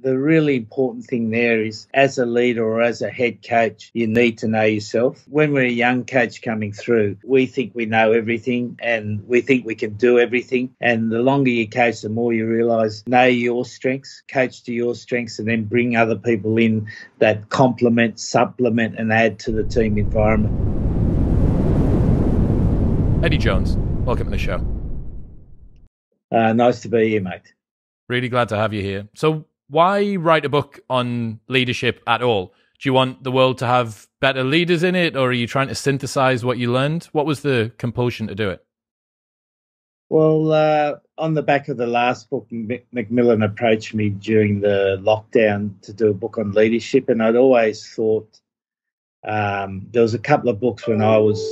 the really important thing there is, as a leader or as a head coach, you need to know yourself. When we're a young coach coming through, we think we know everything and we think we can do everything. And the longer you coach, the more you realise, know your strengths, coach to your strengths, and then bring other people in that complement, supplement and add to the team environment. Eddie Jones, welcome to the show. Nice to be here, mate. Really glad to have you here. So why write a book on leadership at all? Do you want the world to have better leaders in it, or are you trying to synthesize what you learned? What was the compulsion to do it? Well, on the back of the last book, Macmillan approached me during the lockdown to do a book on leadership, and I'd always thought there was a couple of books when I was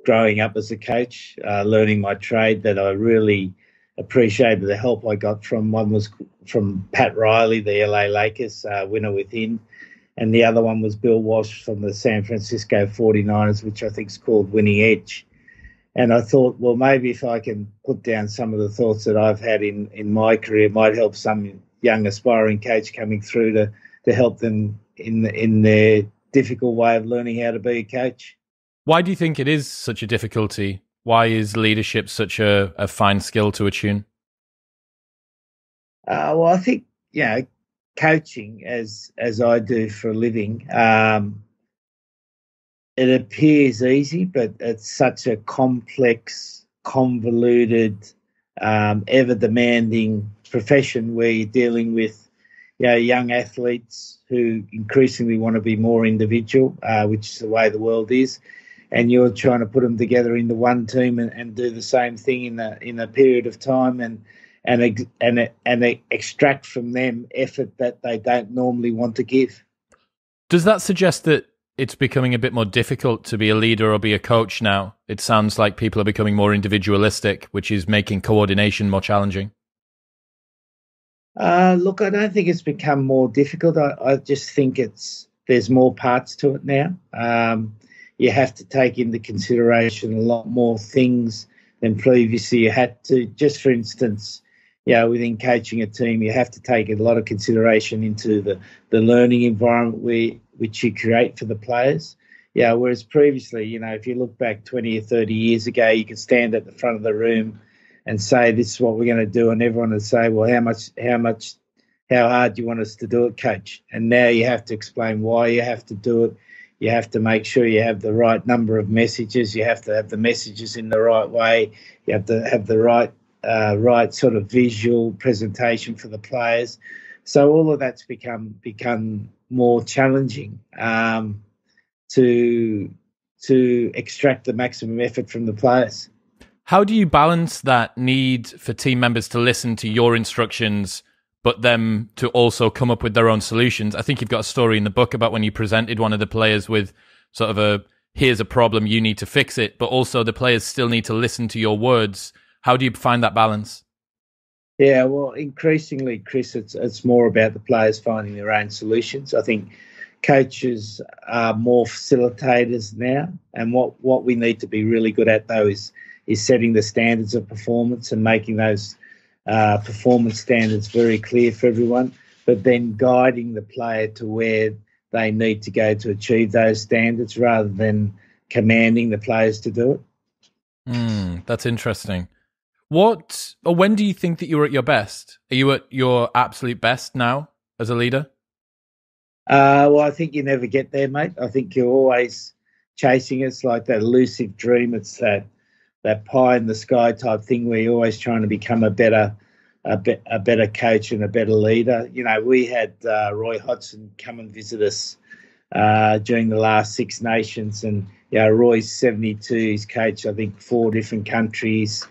growing up as a coach, learning my trade, that I really appreciated the help I got from. One was from Pat Riley, the LA Lakers, Winner Within, and the other one was Bill Walsh from the San Francisco 49ers, which I think is called Winning Edge. And I thought, well, maybe if I can put down some of the thoughts that I've had in my career, it might help some young aspiring coach coming through to help them in their difficult way of learning how to be a coach. Why do you think it is such a difficulty? Why is leadership such a fine skill to attune? Well, I think, coaching, as I do for a living, it appears easy, but it's such a complex, convoluted, ever-demanding profession where you're dealing with young athletes who increasingly want to be more individual, which is the way the world is. And you're trying to put them together into one team and do the same thing in a period of time and extract from them effort that they don't normally want to give. Does that suggest that it's becoming a bit more difficult to be a leader or be a coach now? It sounds like people are becoming more individualistic, which is making coordination more challenging. Look, I don't think it's become more difficult. I just think there's more parts to it now. You have to take into consideration a lot more things than previously you had to. Just for instance, within coaching a team, you have to take a lot of consideration into the learning environment which you create for the players. Whereas previously, if you look back 20 or 30 years ago, you could stand at the front of the room and say, this is what we're going to do, and everyone would say, well, how hard do you want us to do it, coach? And now you have to explain why you have to do it. You have to make sure you have the right number of messages. You have to have the messages in the right way. You have to have the right sort of visual presentation for the players. So all of that's become more challenging to extract the maximum effort from the players. How do you balance that need for team members to listen to your instructions, but them to also come up with their own solutions? I think you've got a story in the book about when you presented one of the players with sort of here's a problem, you need to fix it, but also the players still need to listen to your words. How do you find that balance? Yeah, well, increasingly, Chris, it's more about the players finding their own solutions. I think coaches are more facilitators now, and what we need to be really good at, though, is setting the standards of performance and making those performance standards very clear for everyone, but then guiding the player to where they need to go to achieve those standards rather than commanding the players to do it. That's interesting. When do you think that you're at your best? Are you at your absolute best now as a leader? Well, I think you never get there, mate. I think you're always chasing it. It's like that elusive dream. It's that pie in the sky type thing where you're always trying to become a better coach and a better leader. We had Roy Hodgson come and visit us during the last Six Nations, and Roy's 72. He's coached, I think, 4 different countries,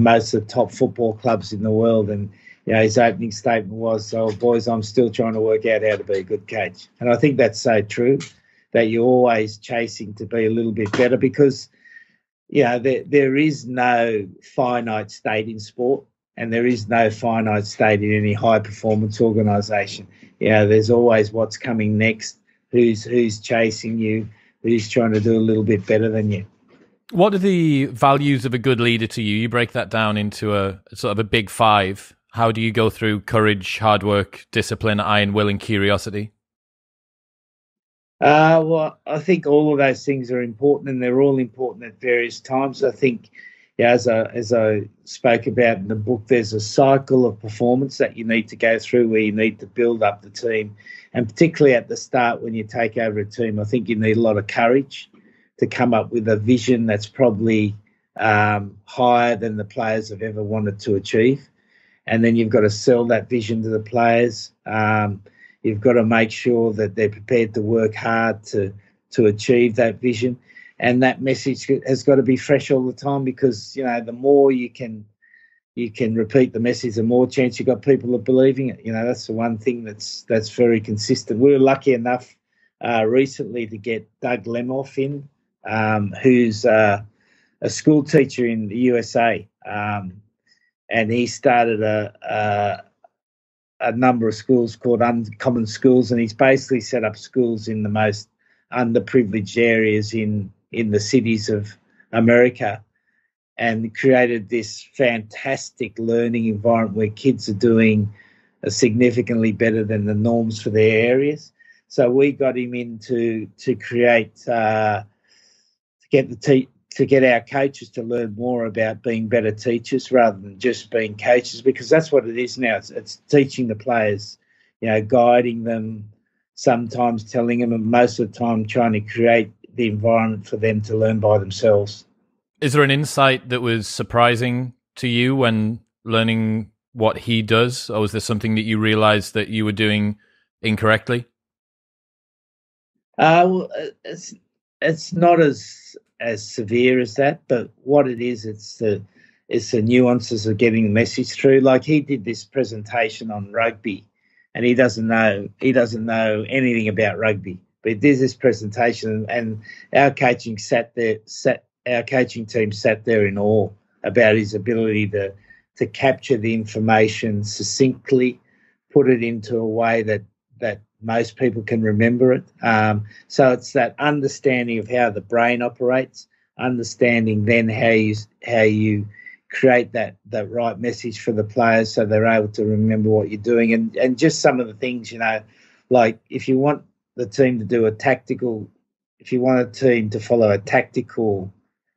most of the top football clubs in the world, and his opening statement was, "Oh, boys, I'm still trying to work out how to be a good coach." And I think that's so true, that you're always chasing to be a little bit better because there is no finite state in sport, and there is no finite state in any high-performance organisation. There's always what's coming next, who's chasing you, who's trying to do a little bit better than you. What are the values of a good leader to you? You break that down into a sort of a big 5. How do you go through courage, hard work, discipline, iron will, and curiosity? Well, I think all of those things are important, and they're all important at various times. I think, yeah, as I spoke about in the book, there's a cycle of performance that you need to go through where you need to build up the team, and particularly at the start when you take over a team, I think you need a lot of courage to come up with a vision that's probably higher than the players have ever wanted to achieve, and then you've got to sell that vision to the players. You've got to make sure that they're prepared to work hard to achieve that vision. And that message has got to be fresh all the time because, you know, the more you can repeat the message, the more chance you've got people of believing it. You know, that's the one thing that's very consistent. We were lucky enough recently to get Doug Lemoff in, who's a school teacher in the USA. And he started a number of schools called Uncommon Schools, and he's basically set up schools in the most underprivileged areas in the cities of America and created this fantastic learning environment where kids are doing significantly better than the norms for their areas. So we got him in to create, to get our coaches to learn more about being better teachers rather than just being coaches, because that's what it is now. It's teaching the players, you know, guiding them, sometimes telling them, and most of the time trying to create the environment for them to learn by themselves. Is there an insight that was surprising to you when learning what he does, or was there something that you realized that you were doing incorrectly? Well, it's not as severe as that, but what it is, it's the nuances of getting the message through. Like he did this presentation on rugby, and he doesn't know anything about rugby, but he did this presentation, and our coaching team sat there in awe about his ability to capture the information succinctly, put it into a way that most people can remember it. So it's that understanding of how the brain operates, understanding then how you create that right message for the players so they're able to remember what you're doing. And just some of the things, you know, like if you want the team to do if you want a team to follow a tactical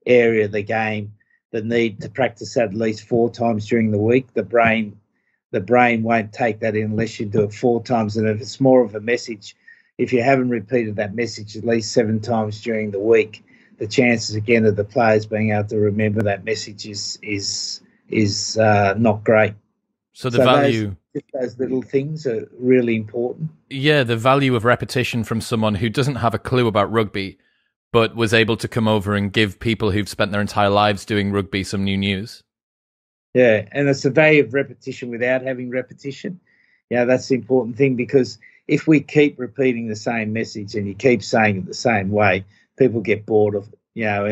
area of the game, the need to practice that at least 4 times during the week, the brain won't take that in unless you do it 4 times. And if it's more of a message, if you haven't repeated that message at least 7 times during the week, the chances again of the players being able to remember that message is not great. So value, those little things are really important. Yeah, the value of repetition from someone who doesn't have a clue about rugby, but was able to come over and give people who've spent their entire lives doing rugby some new news. Yeah, and it's the value of repetition without having repetition. Yeah, that's the important thing, because if we keep repeating the same message and you keep saying it the same way, people get bored of it, you know,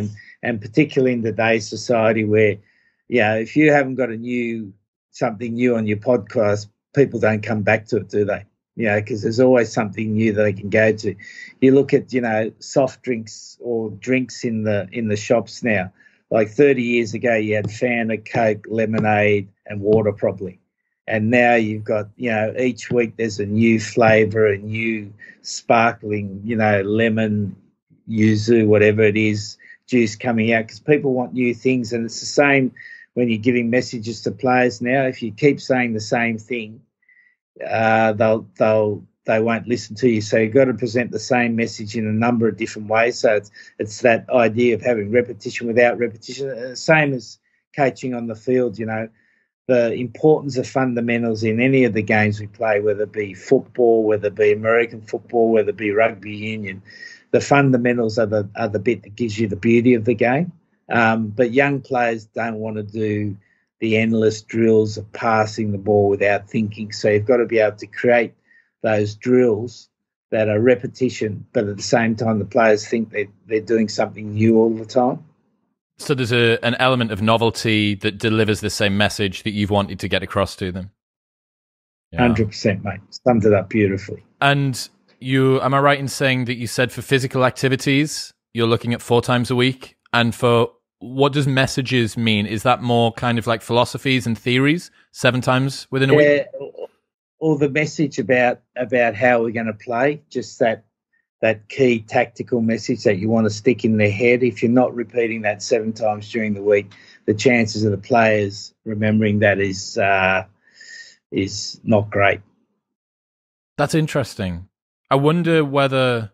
and particularly in today's society where, you know, if you haven't got something new on your podcast, people don't come back to it, do they? You know, because there's always something new that they can go to. You look at, you know, soft drinks or drinks in the shops now. Like 30 years ago, you had Fanta, Coke, lemonade, and water probably. And now you've got, you know, each week there's a new flavour, a new sparkling, you know, lemon, yuzu, whatever it is, juice coming out, because people want new things. And it's the same when you're giving messages to players now. If you keep saying the same thing, they won't listen to you. So you've got to present the same message in a number of different ways. So it's that idea of having repetition without repetition. Same as coaching on the field, you know, the importance of fundamentals in any of the games we play, whether it be football, whether it be American football, whether it be rugby union. The fundamentals are the bit that gives you the beauty of the game. But young players don't want to do the endless drills of passing the ball without thinking. So you've got to be able to create those drills that are repetition, but at the same time the players think they're doing something new all the time. So there's an element of novelty that delivers the same message that you've wanted to get across to them. Yeah. 100%, mate. Summed it up beautifully. And am I right in saying that you said for physical activities, you're looking at 4 times a week, and for what does messages mean? Is that more kind of like philosophies and theories 7 times within a week? Or the message about how we're going to play, just that key tactical message that you want to stick in their head. If you're not repeating that 7 times during the week, the chances of the players remembering that is not great. That's interesting. I wonder whether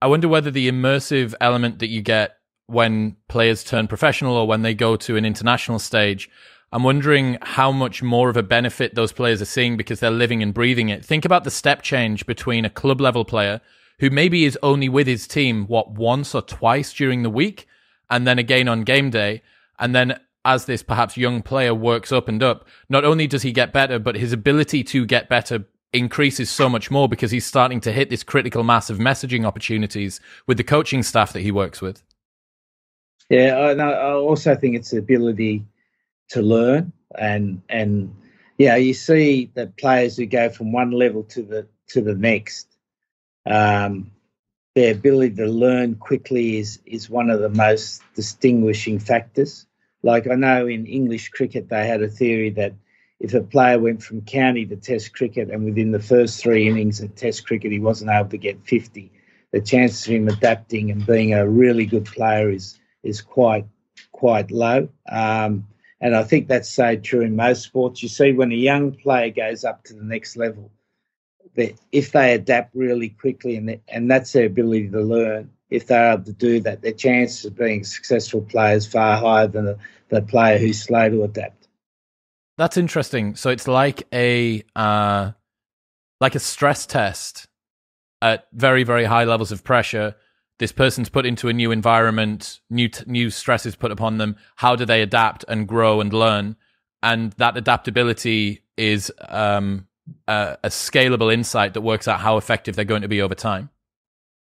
the immersive element that you get when players turn professional or when they go to an international stage, I'm wondering how much more of a benefit those players are seeing because they're living and breathing it. Think about the step change between a club level player who maybe is only with his team, once or twice during the week, and then again on game day. And then as this perhaps young player works up and up, not only does he get better, but his ability to get better increases so much more because he's starting to hit this critical mass of messaging opportunities with the coaching staff that he works with. Yeah, I also think it's the ability to learn, and you see that players who go from one level to the next, their ability to learn quickly is one of the most distinguishing factors. Like I know in English cricket they had a theory that if a player went from county to Test cricket and within the first 3 innings of Test cricket he wasn't able to get 50, the chances of him adapting and being a really good player is quite low. And I think that's so true in most sports. You see when a young player goes up to the next level, that if they adapt really quickly and that's their ability to learn, if they're able to do that, their chances of being successful players far higher than the player who's slow to adapt. That's interesting. So it's like a stress test at very, very high levels of pressure. This person's put into a new environment, new stress is put upon them. How do they adapt and grow and learn? And that adaptability is a scalable insight that works out how effective they're going to be over time.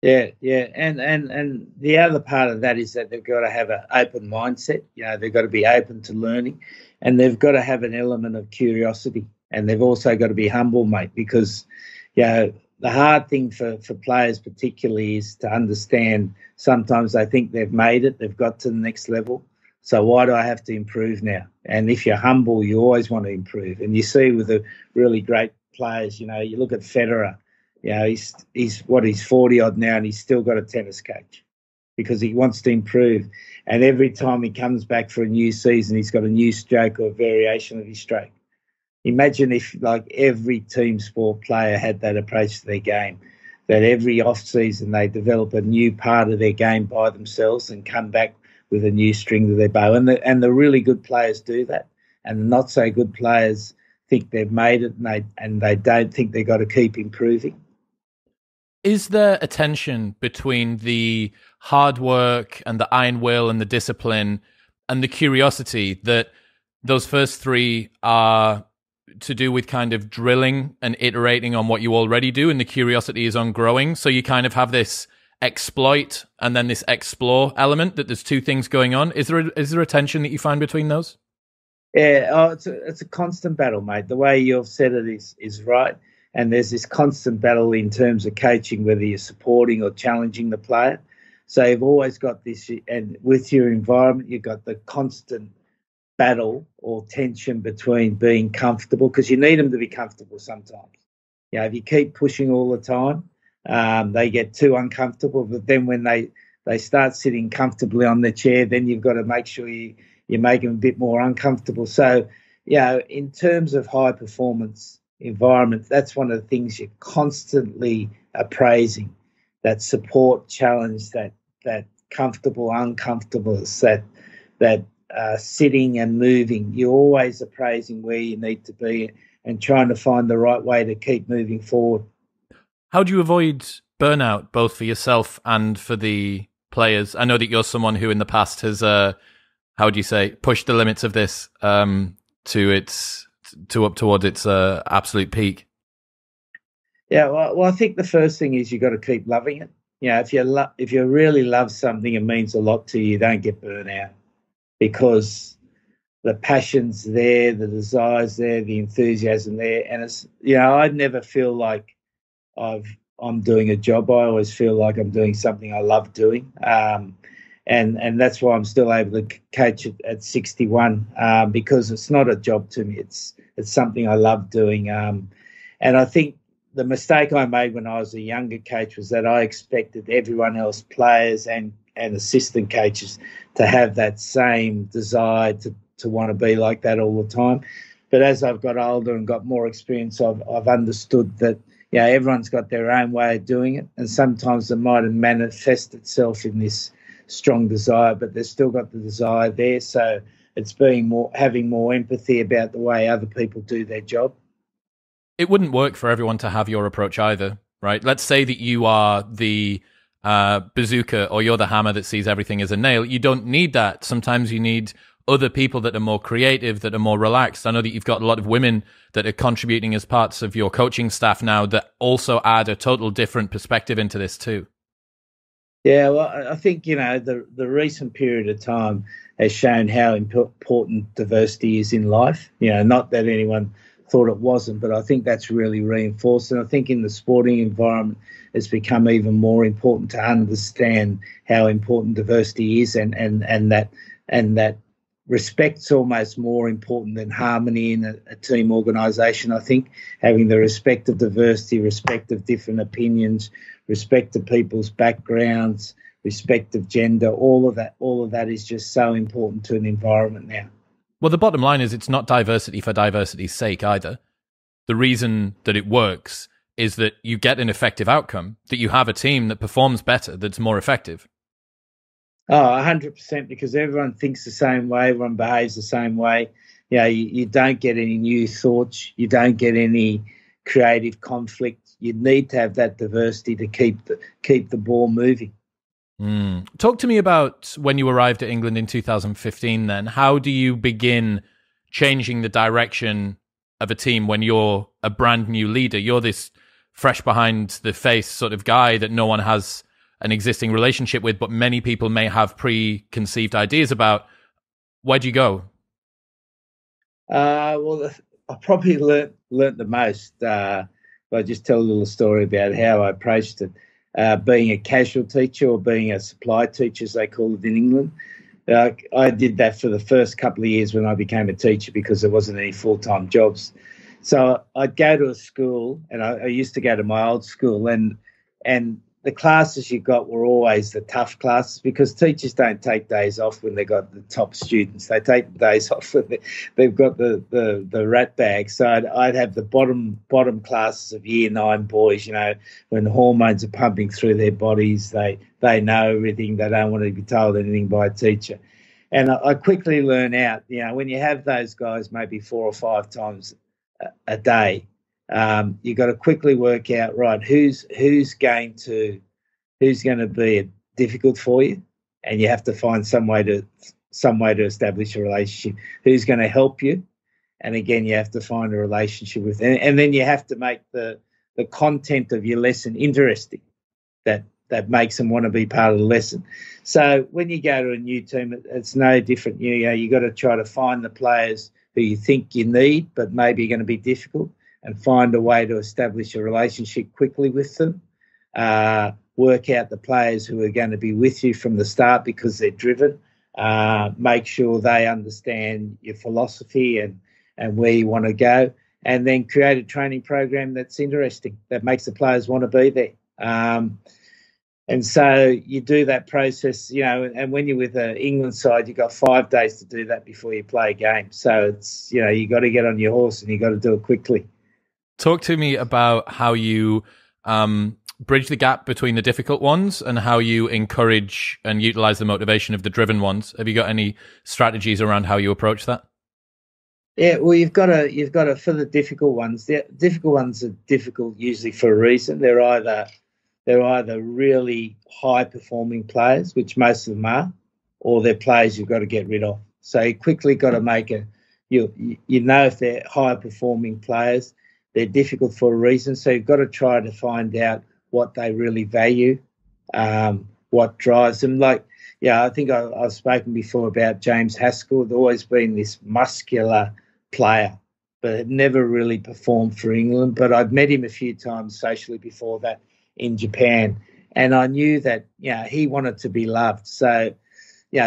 Yeah. And the other part of that is that they've got to have an open mindset. They've got to be open to learning, and they've got to have an element of curiosity, and they've also got to be humble, mate, because, the hard thing for players particularly is to understand sometimes they think they've made it, they've got to the next level. So why do I have to improve now? And if you're humble, you always want to improve. And you see with the really great players, you look at Federer, he's 40 odd now and he's still got a tennis coach because he wants to improve. And every time he comes back for a new season, he's got a new stroke or a variation of his stroke. Imagine if, like, every team sport player had that approach to their game, that every off-season they develop a new part of their game by themselves and come back with a new string to their bow. And the really good players do that, and the not-so-good players think they've made it and they don't think they've got to keep improving. Is there a tension between the hard work and the iron will and the discipline and the curiosity that those first 3 are to do with kind of drilling and iterating on what you already do, and the curiosity is on growing? So you kind of have this exploit and then this explore element, that there's 2 things going on. Is there a tension that you find between those? Yeah, it's a constant battle, mate. The way you've said it is right. And there's this constant battle in terms of coaching, whether you're supporting or challenging the player. So you've always got this, and with your environment, you've got the constant battle or tension between being comfortable, because you need them to be comfortable sometimes. If you keep pushing all the time, they get too uncomfortable. But then when they start sitting comfortably on the chair, then you've got to make sure you make them a bit more uncomfortable. So, in terms of high performance environment, that's one of the things you're constantly appraising, that support challenge, that comfortable uncomfortableness, that sitting and moving. You're always appraising where you need to be and trying to find the right way to keep moving forward. How do you avoid burnout, both for yourself and for the players? I know that you're someone who in the past has, pushed the limits of this to up towards its absolute peak. Yeah, well, I think the first thing is you've got to keep loving it. If you really love something, it means a lot to you. You don't get burnt out, because the passion's there, the desire's there, the enthusiasm there. And it's, I never feel like I'm doing a job. I always feel like I'm doing something I love doing. and that's why I'm still able to coach at 61, because it's not a job to me. It's something I love doing. And I think the mistake I made when I was a younger coach was that I expected everyone else, players and assistant coaches, to have that same desire to want to be like that all the time. But as I've got older and got more experience, I've understood that everyone's got their own way of doing it, and sometimes it might manifest itself in this strong desire, but they've still got the desire there. So it's having more empathy about the way other people do their job. It wouldn't work for everyone to have your approach either, right? Let's say that you are the bazooka, or you're the hammer that sees everything as a nail. You don't need that. Sometimes you need other people that are more creative, that are more relaxed. I know that you've got a lot of women that are contributing as parts of your coaching staff now that also add a total different perspective into this too. Yeah, well, I think, the recent period of time has shown how important diversity is in life. Not that anyone thought it wasn't, but I think that's really reinforced. And I think in the sporting environment, it's become even more important to understand how important diversity is, and that respect's almost more important than harmony in a team organisation. I think having the respect of diversity, respect of different opinions, respect of people's backgrounds, respect of gender, all of that is just so important to an environment now. Well, the bottom line is it's not diversity for diversity's sake either. The reason that it works is that you get an effective outcome, that you have a team that performs better, that's more effective. Oh, 100%, because everyone thinks the same way, everyone behaves the same way. You don't get any new thoughts, you don't get any creative conflict. You need to have that diversity to keep the ball moving. Talk to me about when you arrived at England in 2015 then. How do you begin changing the direction of a team when you're a brand new leader? You're this fresh behind the face sort of guy that no one has an existing relationship with, but many people may have preconceived ideas about. Where'd you go? Well, I probably learnt the most. I'll just tell a little story about how I approached it. Being a casual teacher, or being a supply teacher, as they call it in England. I did that for the first couple of years when I became a teacher, because there wasn't any full-time jobs. So I'd go to a school, and I used to go to my old school, and the classes you got were always the tough classes, because teachers don't take days off when they got the top students. They take the days off when they've got the rat bag. So I'd have the bottom classes of year 9 boys, when the hormones are pumping through their bodies, they know everything. They don't want to be told anything by a teacher. And I quickly learn out, when you have those guys maybe 4 or 5 times a day, you got to quickly work out, right, who's going to be difficult for you, and you have to find some way to establish a relationship. Who's going to help you, and again you have to find a relationship with them. And then you have to make the content of your lesson interesting, that makes them want to be part of the lesson. So when you go to a new team, it's no different. You got to try to find the players who you think you need, but maybe are going to be difficult, and find a way to establish a relationship quickly with them. Work out the players who are going to be with you from the start because they're driven. Make sure they understand your philosophy and where you want to go, and then create a training program that's interesting, that makes the players want to be there. And so you do that process, and when you're with the England side, you've got 5 days to do that before you play a game. So it's, you got to get on your horse and you got to do it quickly. Talk to me about how you bridge the gap between the difficult ones and how you encourage and utilize the motivation of the driven ones. Have you got any strategies around how you approach that? Yeah, well, you've got to for the difficult ones. The difficult ones are difficult usually for a reason. They're either really high performing players, which most of them are, or they're players you've got to get rid of. So you quickly got to make if they're high performing players, they're difficult for a reason. So you've got to try to find out what they really value, what drives them. I think I've spoken before about James Haskell. There's always been this muscular player, but had never really performed for England. But I'd met him a few times socially before that in Japan, and I knew that he wanted to be loved. So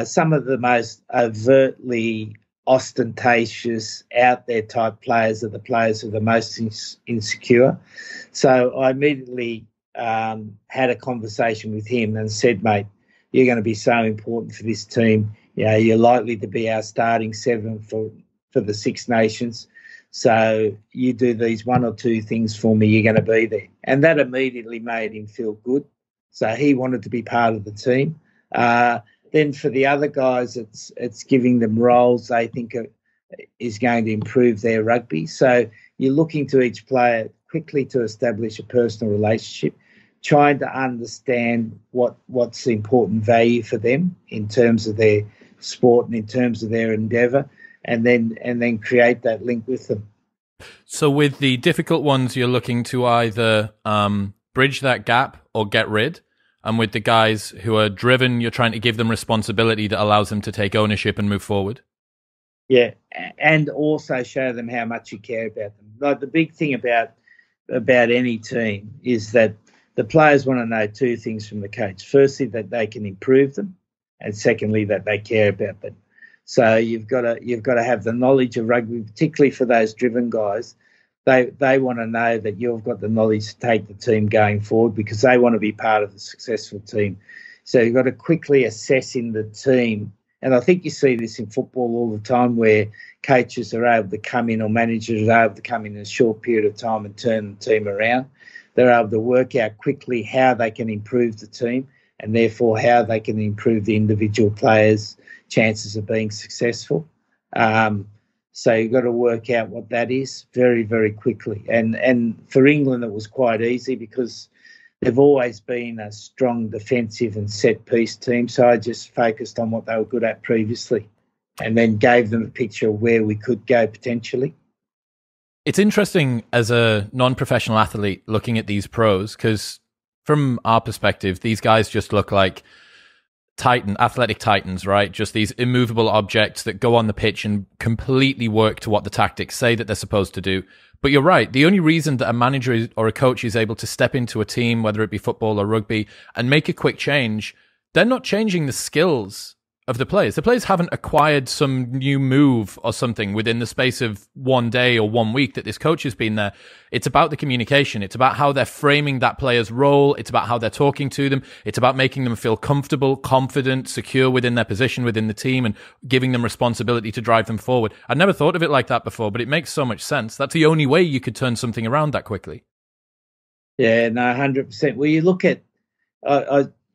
some of the most overtly ostentatious, out there type players are the players who are the most insecure. So I immediately had a conversation with him and said, mate, you're going to be so important for this team. You're likely to be our starting seven for the Six Nations. So you do these one or two things for me, you're going to be there. And that immediately made him feel good. So he wanted to be part of the team. Then for the other guys, it's giving them roles they think is going to improve their rugby. So you're looking to each player quickly to establish a personal relationship, trying to understand what's the important value for them in terms of their sport and in terms of their endeavour, and then create that link with them. So with the difficult ones, you're looking to either bridge that gap or get rid. And with the guys who are driven, you're trying to give them responsibility that allows them to take ownership and move forward. Yeah, and also show them how much you care about them. Like the big thing about any team is that the players want to know two things from the coach. Firstly, that they can improve them, and secondly, that they care about them. So you've got to have the knowledge of rugby, particularly for those driven guys. They want to know that you've got the knowledge to take the team going forward because they want to be part of the successful team. So you've got to quickly assess in the team. And I think you see this in football all the time where coaches are able to come in or managers are able to come in a short period of time and turn the team around. They're able to work out quickly how they can improve the team and therefore how they can improve the individual players' chances of being successful. So you've got to work out what that is very, very quickly. And for England, it was quite easy because they've always been a strong defensive and set-piece team. So I just focused on what they were good at previously and then gave them a picture of where we could go potentially. It's interesting as a non-professional athlete looking at these pros because from our perspective, these guys just look like athletic titans, right? Just these immovable objects that go on the pitch and completely work to what the tactics say that they're supposed to do. But you're right. The only reason that a manager or a coach is able to step into a team, whether it be football or rugby, and make a quick change, they're not changing the skills of the players. The players haven't acquired some new move or something within the space of one day or 1 week that this coach has been there. It's about the communication. It's about how they're framing that player's role. It's about how they're talking to them. It's about making them feel comfortable, confident, secure within their position within the team and giving them responsibility to drive them forward. I'd never thought of it like that before, but it makes so much sense. That's the only way you could turn something around that quickly. Yeah, no, 100%. Well, you look at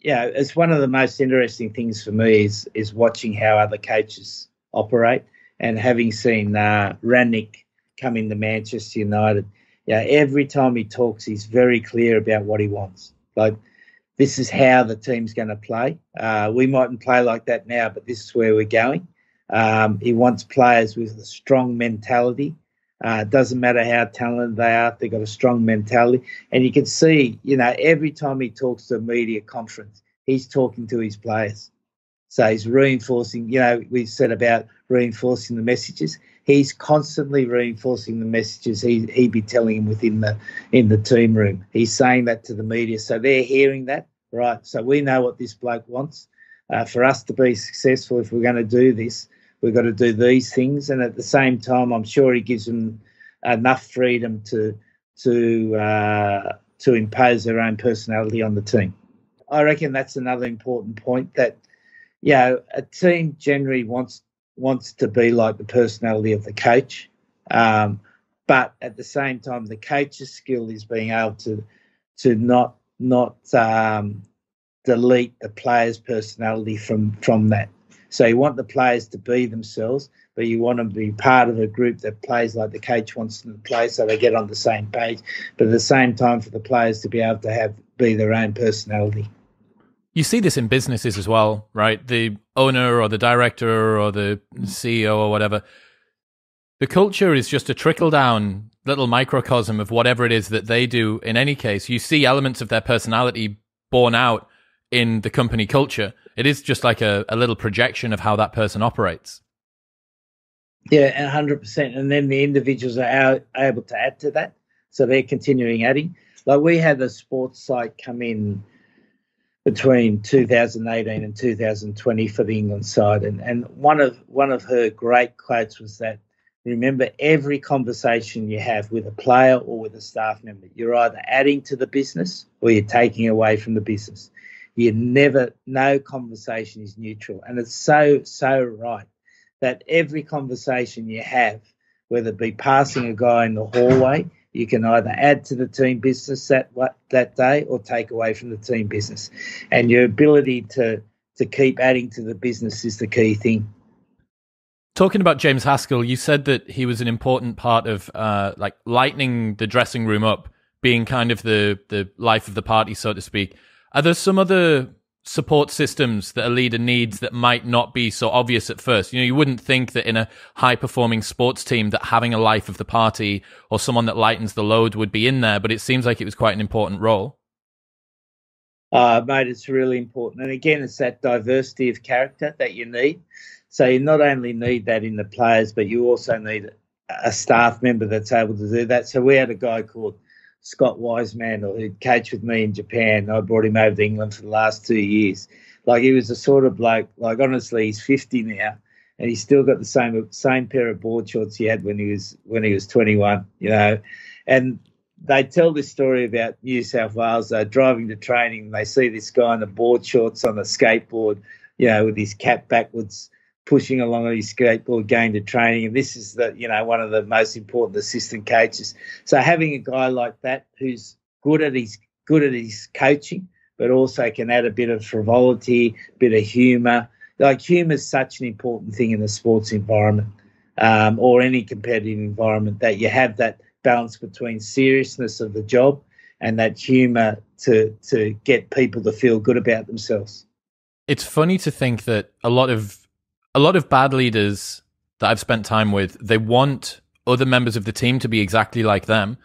it's one of the most interesting things for me is watching how other coaches operate and having seen Rannick come into Manchester United. Yeah, every time he talks, he's very clear about what he wants. Like, this is how the team's going to play. We mightn't play like that now, but this is where we're going. He wants players with a strong mentality. It doesn't matter how talented they are, they've got a strong mentality. And you can see, every time he talks to a media conference, he's talking to his players. So he's reinforcing, we've said about reinforcing the messages. He's constantly reinforcing the messages he'd be telling them in the team room. He's saying that to the media. So they're hearing that, right? So we know what this bloke wants. For us to be successful, if we're going to do this, we've got to do these things. And at the same time, I'm sure he gives them enough freedom to impose their own personality on the team. I reckon that's another important point that, a team generally wants to be like the personality of the coach. But at the same time, the coach's skill is being able to not delete the player's personality from that. So you want the players to be themselves, but you want them to be part of a group that plays like the coach wants them to play so they get on the same page, but at the same time for the players to be able to be their own personality. You see this in businesses as well, right? The owner or the director or the CEO or whatever. The culture is just a trickle-down little microcosm of whatever it is that they do. In any case, you see elements of their personality born out in the company culture. It is just like a little projection of how that person operates. Yeah, 100%. And then the individuals are able to add to that. So they're continuing adding. Like we had a sports site come in between 2018 and 2020 for the England side. And one of her great quotes was that, remember, every conversation you have with a player or with a staff member, you're either adding to the business or you're taking away from the business. No conversation is neutral. And it's so right that every conversation you have, whether it be passing a guy in the hallway, you can either add to the team business that day or take away from the team business. And your ability to keep adding to the business is the key thing. Talking about James Haskell, you said that he was an important part of like lightening the dressing room up, being kind of the life of the party, so to speak. Are there some other support systems that a leader needs that might not be so obvious at first? You know, you wouldn't think that in a high-performing sports team that having a life of the party or someone that lightens the load would be in there, but it seems like it was quite an important role. Mate, it's really important. And again, it's that diversity of character that you need. So you not only need that in the players, but you also need a staff member that's able to do that. So we had a guy called Scott Wiseman, who coached with me in Japan. I brought him over to England for the last 2 years. Like, he was a sort of bloke, like, honestly, he's 50 now, and he's still got the same pair of board shorts he had when he was 21, you know. And they tell this story about New South Wales. They're driving to training, and they see this guy in the board shorts on a skateboard, you know, with his cap backwards, pushing along on his skateboard, going to training. And this is one of the most important assistant coaches. So having a guy like that who's good at his coaching, but also can add a bit of frivolity, a bit of humour. Like, humour is such an important thing in the sports environment, or any competitive environment, that you have that balance between seriousness of the job and that humour to get people to feel good about themselves. It's funny to think that a lot of bad leaders that I've spent time with, they want other members of the team to be exactly like them.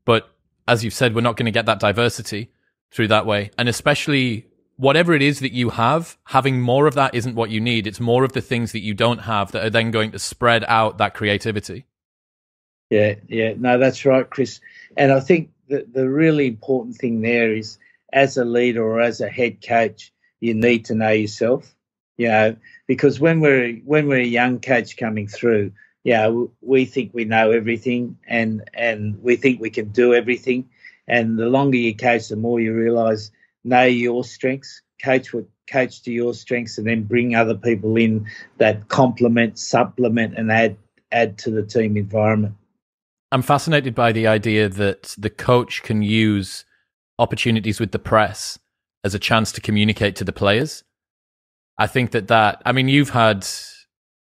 But as you've said, we're not going to get that diversity through that way. And especially whatever it is that you have, having more of that isn't what you need. It's more of the things that you don't have that are then going to spread out that creativity. Yeah. No, that's right, Chris. And I think that the really important thing there is, as a leader or as a head coach, you need to know yourself. You know, because when we're a young coach coming through, we think we know everything and we think we can do everything. And the longer you coach, the more you realise, know your strengths, coach to your strengths, and then bring other people in that complement, supplement, and add to the team environment. I'm fascinated by the idea that the coach can use opportunities with the press as a chance to communicate to the players. I think that I mean, you've had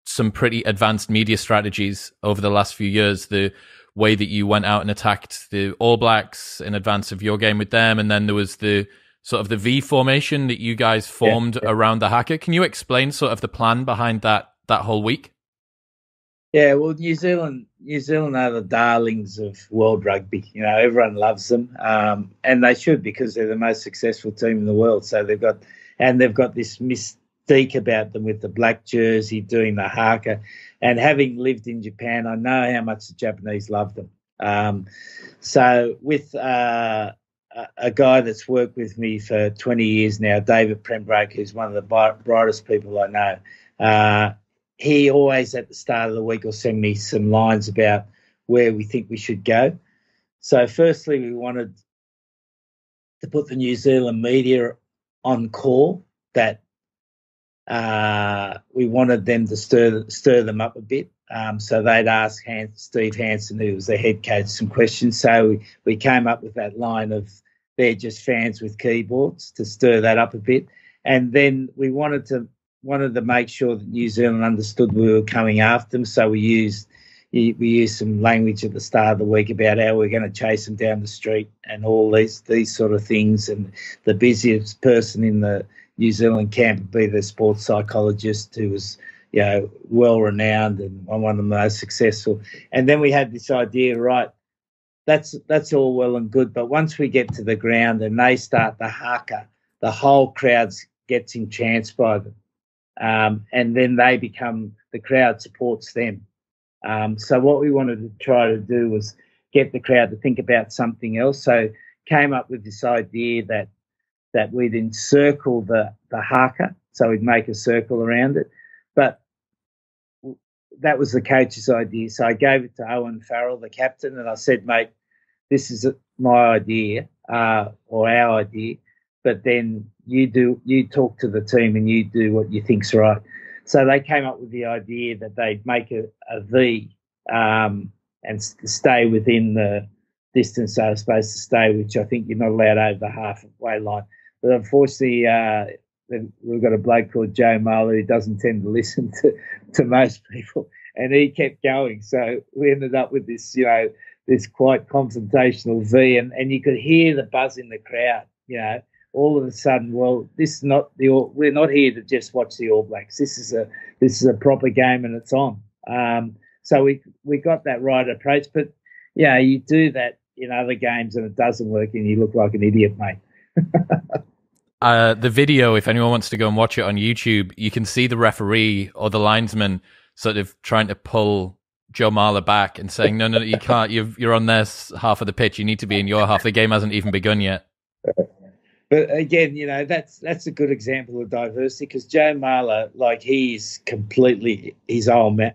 some pretty advanced media strategies over the last few years, the way that you went out and attacked the All Blacks in advance of your game with them. And then there was the sort of the V formation that you guys formed around the haka. Can you explain sort of the plan behind that whole week? Yeah, well, New Zealand are the darlings of world rugby. You know, everyone loves them, and they should, because they're the most successful team in the world. So they've got this mystique about them with the black jersey, doing the haka. And having lived in Japan, I know how much the Japanese love them. So with a guy that's worked with me for 20 years now, David Pembroke, who's one of the brightest people I know, he always at the start of the week will send me some lines about where we think we should go. So firstly, we wanted to put the New Zealand media on call, that we wanted them to stir them up a bit. So they'd ask Steve Hansen, who was the head coach, some questions. So we came up with that line of, they're just fans with keyboards, to stir that up a bit. And then we wanted to make sure that New Zealand understood we were coming after them. So we used some language at the start of the week about how we're going to chase them down the street and all these sort of things. And the busiest person in the New Zealand camp would be the sports psychologist, who was, you know, well renowned and one of the most successful. And then we had this idea, right? That's all well and good, but once we get to the ground and they start the haka, the whole crowd gets entranced by them. And then they become, the crowd supports them. So what we wanted to try to do was get the crowd to think about something else. So came up with this idea that that we'd encircle the haka, so we'd make a circle around it. But that was the coach's idea. So I gave it to Owen Farrell, the captain, and I said, mate, this is my idea or our idea, but then you talk to the team and you do what you think's right. So they came up with the idea that they'd make a V and stay within the distance they were supposed to stay, which I think you're not allowed over the halfway line. But unfortunately, we've got a bloke called Joe Marler who doesn't tend to listen to most people, and he kept going. So we ended up with this, this quite confrontational V, and you could hear the buzz in the crowd, all of a sudden, well, this is not we're not here to just watch the All Blacks. This is a proper game and it's on. So we got that right approach, but you do that in other games and it doesn't work, and you look like an idiot, mate. The video, if anyone wants to go and watch it on YouTube, you can see the referee or the linesman sort of trying to pull Joe Marler back and saying, no, you can't. You're on this half of the pitch. You need to be in your half. The game hasn't even begun yet. But again, that's a good example of diversity, because Joe Marler, he's completely his own man.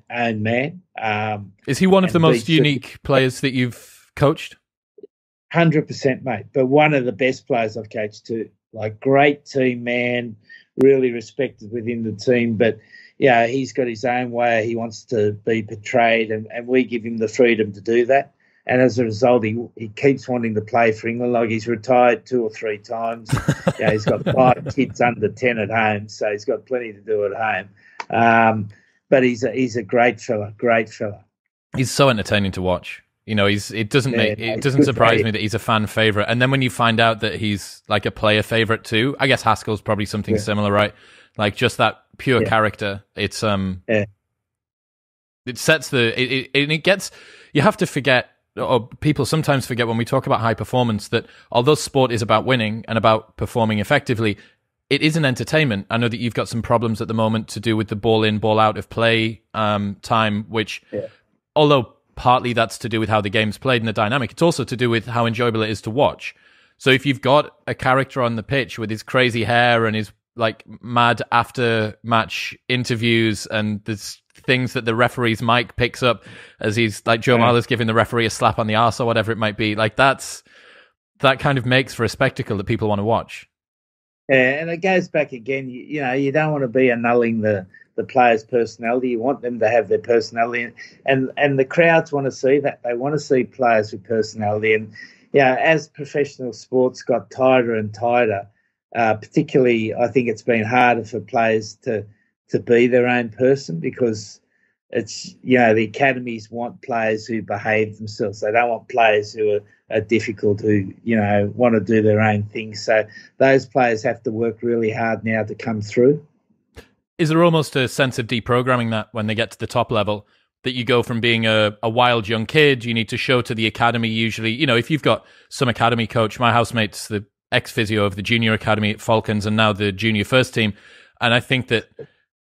Is he one of the most unique players that you've coached? 100%, mate. But one of the best players I've coached too. Great team man, really respected within the team. But he's got his own way he wants to be portrayed, and we give him the freedom to do that. And as a result, he keeps wanting to play for England. He's retired 2 or 3 times. He's got 5 kids under 10 at home, so he's got plenty to do at home. But he's a great fella. He's so entertaining to watch. It doesn't surprise me that he's a fan favorite. And then when you find out that he's like a player favorite too, I guess Haskell's probably something similar, right? Just that pure character. It's it sets it gets. You have to forget. Or people sometimes forget when we talk about high performance that although sport is about winning and about performing effectively, it is an entertainment. I know that you've got some problems at the moment to do with the ball in, ball out of play time, which, although partly that's to do with how the game's played and the dynamic, it's also to do with how enjoyable it is to watch. So if you've got a character on the pitch with his crazy hair and his mad after match interviews and there's things that the referee's mic picks up as he's Joe Marler's giving the referee a slap on the arse or whatever it might be, that kind of makes for a spectacle that people want to watch. Yeah, and it goes back again, you don't want to be annulling the player's personality. You want them to have their personality, and the crowds want to see that. They want to see players with personality. And as professional sports got tighter and tighter, particularly I think it's been harder for players to be their own person, because it's the academies want players who behave themselves. They don't want players who are difficult, who want to do their own thing. So those players have to work really hard now to come through. Is there almost a sense of deprogramming that when they get to the top level, that you go from being a wild young kid, you need to show to the academy usually, if you've got some academy coach, my housemate's the ex-physio of the junior academy at Falcons and now the junior first team, and I think that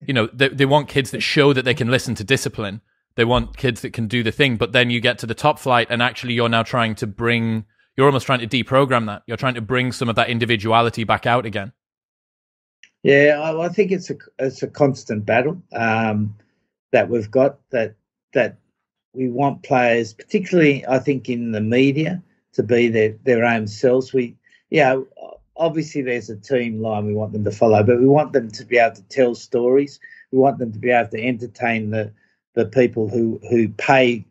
they want kids that show that they can listen to discipline. They want kids that can do the thing, but then you get to the top flight and actually you're almost trying to deprogram that. You're trying to bring some of that individuality back out again. Yeah, I think it's a constant battle that we've got, that we want players, particularly I think in the media, to be their own selves. Obviously there's a team line we want them to follow, but we want them to be able to tell stories. We want them to be able to entertain the people who pay,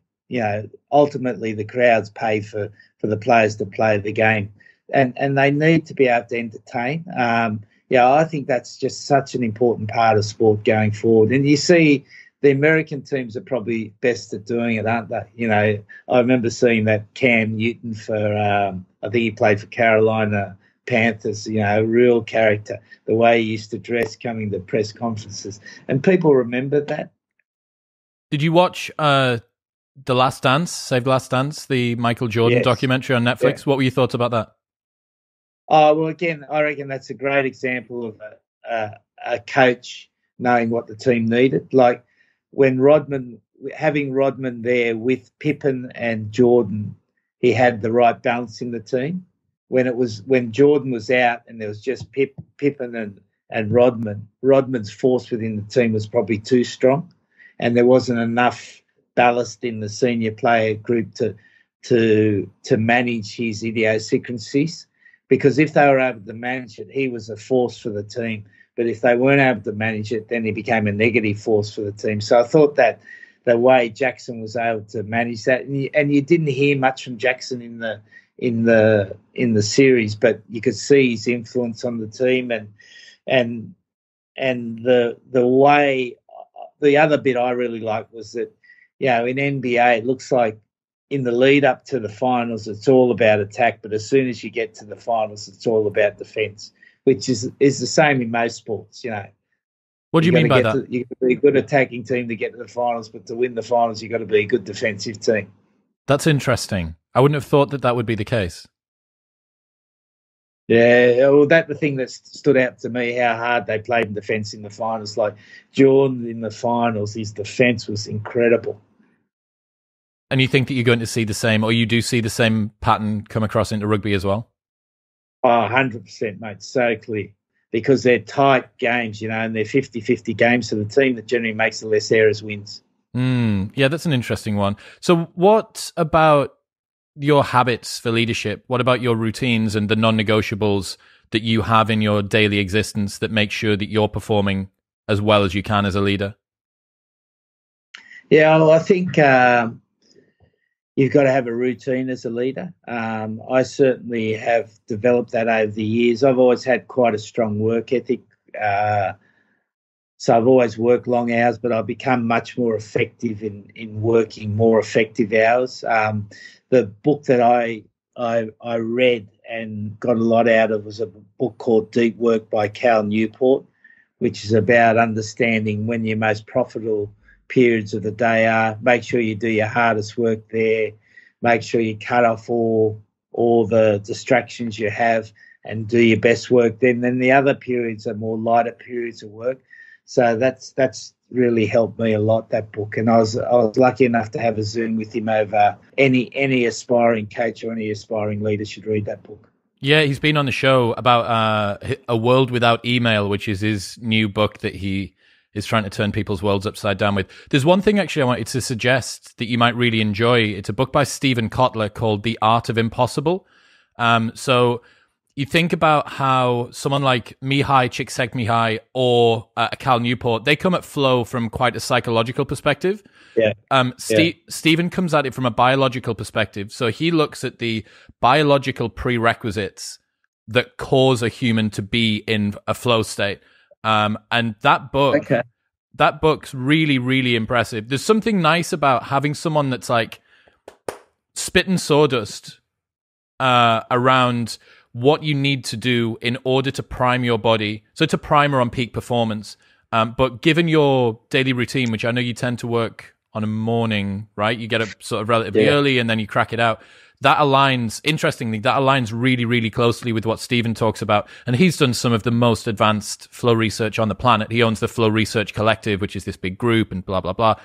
ultimately the crowds pay for the players to play the game. And they need to be able to entertain. I think that's just such an important part of sport going forward. And you see the American teams are probably best at doing it, aren't they? I remember seeing that Cam Newton for, I think he played for Carolina Panthers, a real character, the way he used to dress coming to press conferences, and people remembered that. Did you watch The Last Dance, Save the Last Dance, the Michael Jordan documentary on Netflix? What were your thoughts about that? Oh, well, again, I reckon that's a great example of a coach knowing what the team needed. Like when having Rodman there with Pippen and Jordan, he had the right balance in the team. when Jordan was out and there was just Pippen and Rodman. Rodman's force within the team was probably too strong, and there wasn't enough ballast in the senior player group to manage his idiosyncrasies. Because if they were able to manage it, he was a force for the team. But if they weren't able to manage it, then he became a negative force for the team. So I thought that the way Jackson was able to manage that, and you didn't hear much from Jackson in the series, but you could see his influence on the team and the way. The other bit I really liked was that, in NBA it looks like in the lead up to the finals it's all about attack, but as soon as you get to the finals it's all about defence, which is the same in most sports. What do you mean by that? You've got to be a good attacking team to get to the finals, but to win the finals you've got to be a good defensive team. That's interesting. I wouldn't have thought that would be the case. Yeah, well, that's the thing that stood out to me, how hard they played in defence in the finals. Like Jordan in the finals, his defence was incredible. And you think that you're going to see the same, or you do see the same pattern come across into rugby as well? Oh, 100%, mate, so clear. Because they're tight games, and they're 50-50 games, so the team that generally makes the less errors wins. Yeah, that's an interesting one. So what about your habits for leadership? What about your routines and the non-negotiables that you have in your daily existence that make sure that you're performing as well as you can as a leader? Yeah, well, I think you've got to have a routine as a leader. I certainly have developed that over the years. I've always had quite a strong work ethic. So I've always worked long hours, but I've become much more effective in working more effective hours. The book that I read and got a lot out of was a book called Deep Work by Cal Newport, which is about understanding when your most profitable periods of the day are. Make sure you do your hardest work there. Make sure you cut off all the distractions you have and do your best work then. Then the other periods are more lighter periods of work. So that's really helped me a lot, that book. And I was lucky enough to have a Zoom with him over. Any aspiring coach or any aspiring leader should read that book. Yeah, he's been on the show about A World Without Email, which is his new book that he is trying to turn people's worlds upside down with. There's one thing actually I wanted to suggest that you might really enjoy. It's a book by Stephen Kotler called The Art of Impossible. So you think about how someone like Mihai Csikszentmihalyi or Cal Newport, they come at flow from quite a psychological perspective. Yeah. Stephen comes at it from a biological perspective. So he looks at the biological prerequisites that cause a human to be in a flow state. And that book's really, really impressive. There's something nice about having someone that's like spitting sawdust around what you need to do in order to prime your body. So it's a primer on peak performance. But given your daily routine, which I know you tend to work on a morning, right? You get up sort of relatively early and then you crack it out. That aligns really, really closely with what Stephen talks about. And he's done some of the most advanced flow research on the planet. He owns the Flow Research Collective, which is this big group and blah, blah, blah.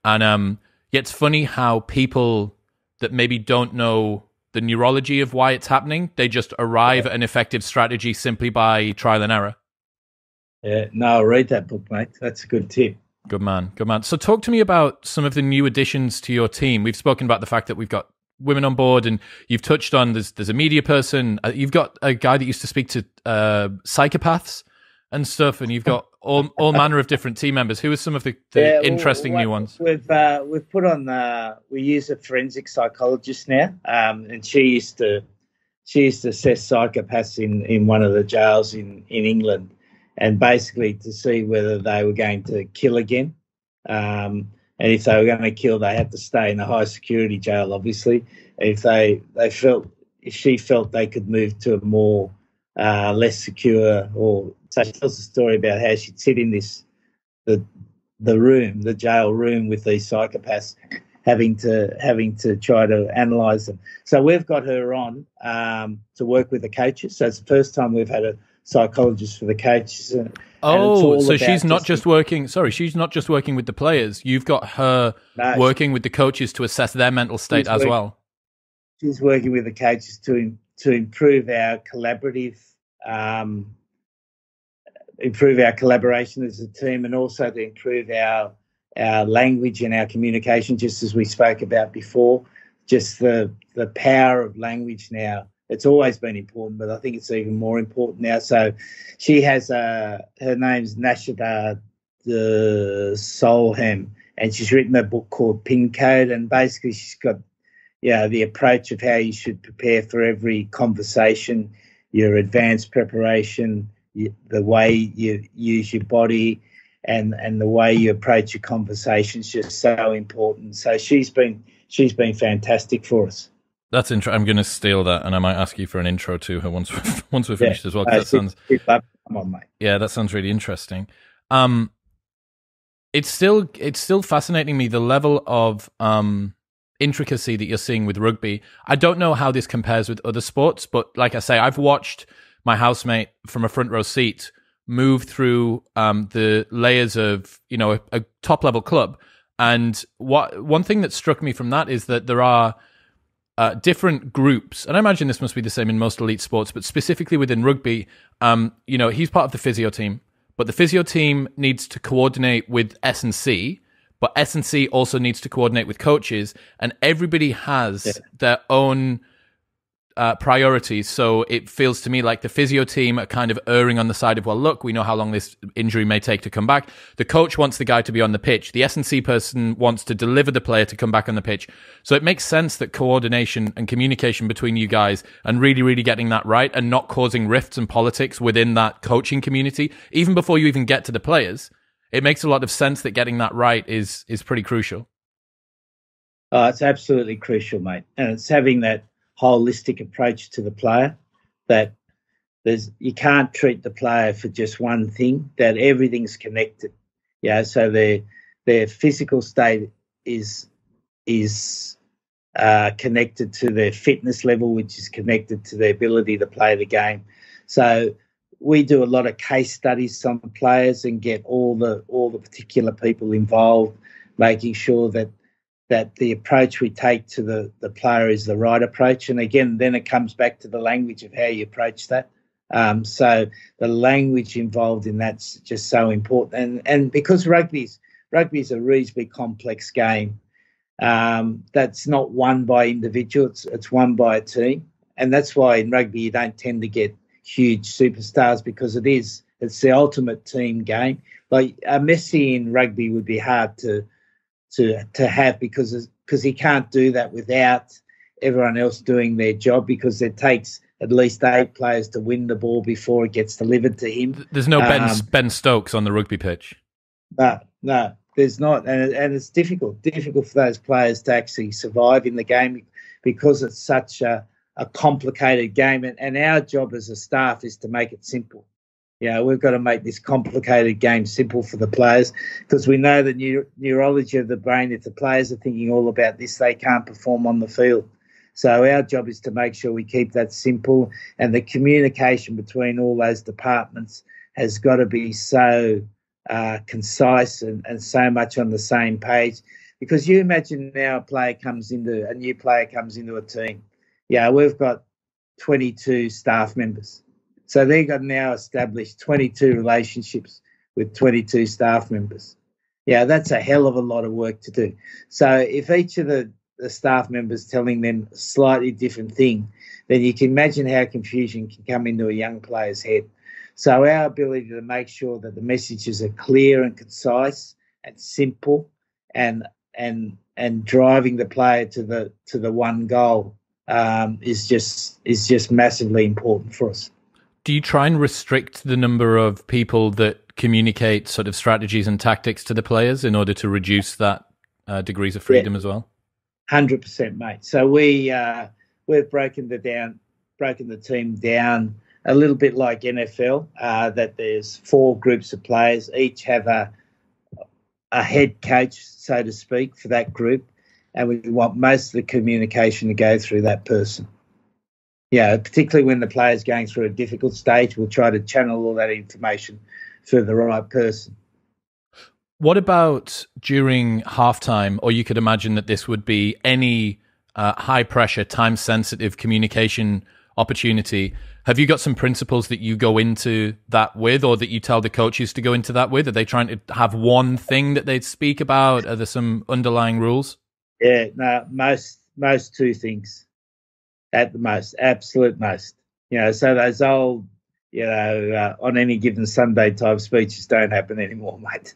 And it's funny how people that maybe don't know the neurology of why it's happening, they just arrive at an effective strategy simply by trial and error. Yeah, no, I'll read that book, mate. That's a good tip. Good man, good man. So talk to me about some of the new additions to your team. We've spoken about the fact that we've got women on board, and you've touched on there's a media person. You've got a guy that used to speak to psychopaths and stuff, and you've got all manner of different team members. Who are some of the interesting new ones? We've put on we use a forensic psychologist now, and she used to assess psychopaths in one of the jails in England, and basically to see whether they were going to kill again. And if they were going to kill, they had to stay in a high security jail, obviously. If she felt they could move to a more less secure, or so she tells a story about how she'd sit in the jail room with these psychopaths, having to try to analyse them. So we've got her on to work with the coaches. So it's the first time we've had a psychologist for the coaches. So she's not just working. Sorry, she's not just working with the players. You've got her working with the coaches to assess their mental state as well. She's working with the coaches to improve our collaboration as a team, and also to improve our language and our communication, just as we spoke about before. Just the power of language now. It's always been important, but I think it's even more important now. So she has her name's Nashida Solheim, and she's written a book called Pin Code, and basically she's got the approach of how you should prepare for every conversation, your advanced preparation, the way you use your body, and the way you approach your conversation is just so important. So she's been fantastic for us. That's interesting. I'm going to steal that, and I might ask you for an intro to her once we're finished as well. That sounds. Come on, mate. Yeah, that sounds really interesting. It's still fascinating me, the level of intricacy that you're seeing with rugby. I don't know how this compares with other sports, but like I say, I've watched my housemate from a front row seat move through the layers of a top level club, and one thing that struck me from that is that there are different groups, and I imagine this must be the same in most elite sports, but specifically within rugby, he's part of the physio team, but the physio team needs to coordinate with S&C, but S&C also needs to coordinate with coaches, and everybody has their own priorities. So it feels to me like the physio team are kind of erring on the side of, well, look, we know how long this injury may take to come back. The coach wants the guy to be on the pitch. The S&C person wants to deliver the player to come back on the pitch. So it makes sense that coordination and communication between you guys and really, really getting that right and not causing rifts and politics within that coaching community, even before you even get to the players. It makes a lot of sense that getting that right is pretty crucial. Oh, it's absolutely crucial, mate. And it's having that holistic approach to the player, that you can't treat the player for just one thing, that everything's connected. So their physical state is connected to their fitness level, which is connected to their ability to play the game. So we do a lot of case studies on the players and get all the particular people involved, making sure that the approach we take to the player is the right approach. And again, then it comes back to the language of how you approach that. So the language involved in that's just so important. And because rugby is a reasonably complex game, that's not won by individuals, it's won by a team. And that's why in rugby you don't tend to get huge superstars, because it's the ultimate team game. Like Messi in rugby would be hard to have, because he can't do that without everyone else doing their job, because it takes at least 8 players to win the ball before it gets delivered to him. There's no Ben Stokes on the rugby pitch. No, there's not, and it's difficult for those players to actually survive in the game, because it's such a complicated game, and our job as a staff is to make it simple. We've got to make this complicated game simple for the players, because we know the neurology of the brain, if the players are thinking all about this, they can't perform on the field. So our job is to make sure we keep that simple, and the communication between all those departments has got to be so concise and so much on the same page. Because you imagine now a new player comes into a team. We've got 22 staff members. So they've got now established 22 relationships with 22 staff members. That's a hell of a lot of work to do. So if each of the staff members telling them a slightly different thing, then you can imagine how confusion can come into a young player's head. So our ability to make sure that the messages are clear and concise and simple, and driving the player to the one goal is just massively important for us. Do you try and restrict the number of people that communicate sort of strategies and tactics to the players in order to reduce that degrees of freedom as well? 100%, mate. So we've broken the team down a little bit like NFL, that there's 4 groups of players, each have a head coach, so to speak, for that group, and we want most of the communication to go through that person. Particularly when the player's going through a difficult stage, we'll try to channel all that information through the right person. What about during halftime, or you could imagine that this would be any high-pressure, time-sensitive communication opportunity. Have you got some principles that you go into that with, or that you tell the coaches to go into that with? Are they trying to have one thing that they speak about? Are there some underlying rules? Yeah, no, most two things at the most, absolute most. So those old, on any given Sunday type speeches don't happen anymore, mate.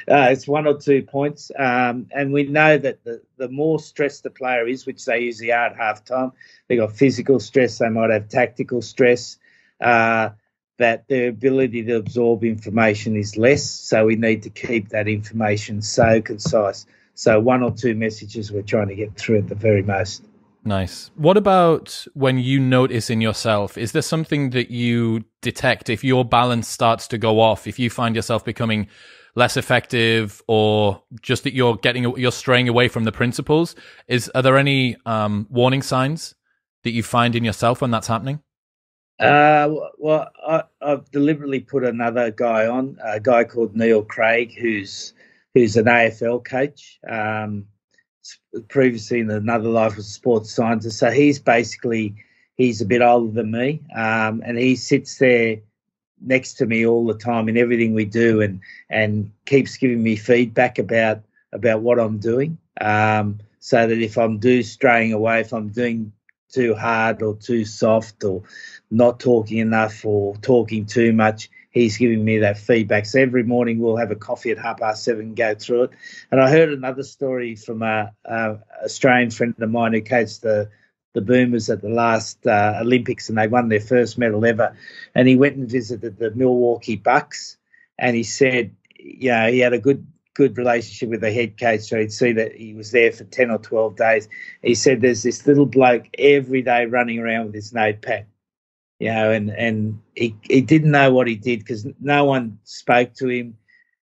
It's one or 2 points. And we know that the more stressed the player is, which they usually are at halftime, they got physical stress, they might have tactical stress, that their ability to absorb information is less. So we need to keep that information so concise. So 1 or 2 messages we're trying to get through at the very most. Nice. What about when you notice in yourself? Is there something that you detect if your balance starts to go off, if you find yourself becoming less effective, or just that you're straying away from the principles? Are there any warning signs that you find in yourself when that's happening? Well, I've deliberately put another guy on, a guy called Neil Craig, who's an AFL coach. Previously in another life was a sports scientist. So he's a bit older than me, and he sits there next to me all the time in everything we do, and keeps giving me feedback about what I'm doing, so that if I'm straying away, if I'm doing too hard or too soft or not talking enough or talking too much, he's giving me that feedback. So every morning we'll have a coffee at 7:30 and go through it. And I heard another story from a Australian friend of mine who coached the Boomers at the last Olympics, and they won their first medal ever. And he went and visited the Milwaukee Bucks, and he said, he had a good relationship with the head coach, so he'd see that he was there for 10 or 12 days. He said there's this little bloke every day running around with his notepad. And he didn't know what he did because no one spoke to him.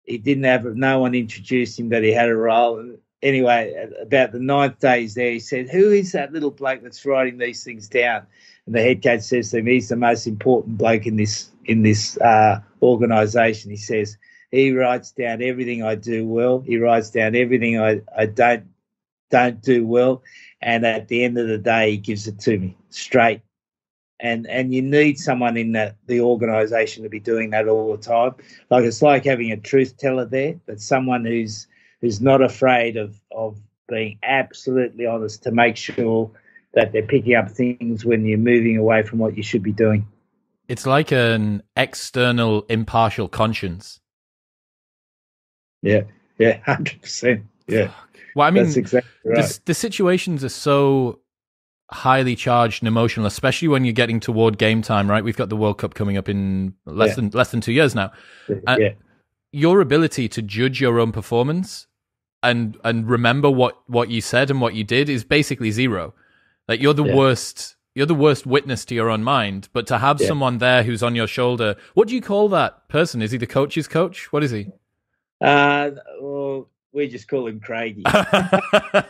No one introduced him that he had a role. And anyway, about the 9th day he's there, he said, "Who is that little bloke that's writing these things down?" And the head coach says to him, "He's the most important bloke in this organisation." He says, "He writes down everything I do well. He writes down everything I don't do well. And at the end of the day, he gives it to me straight." And you need someone in the organisation to be doing that all the time. Like, it's like having a truth teller there, but someone who's not afraid of being absolutely honest to make sure that they're picking up things when you're moving away from what you should be doing. It's like an external impartial conscience. Yeah, 100%. Yeah. Well, I mean, that's exactly right. The situations are so highly charged and emotional, especially when you're getting toward game time, right? We've got the World Cup coming up in less than 2 years now. Your ability to judge your own performance and remember what you said and what you did is basically zero. Like, you're the worst witness to your own mind, but to have someone there who's on your shoulder, what do you call that person? Is he the coach's coach? What is he? Well, we just call him Craigie.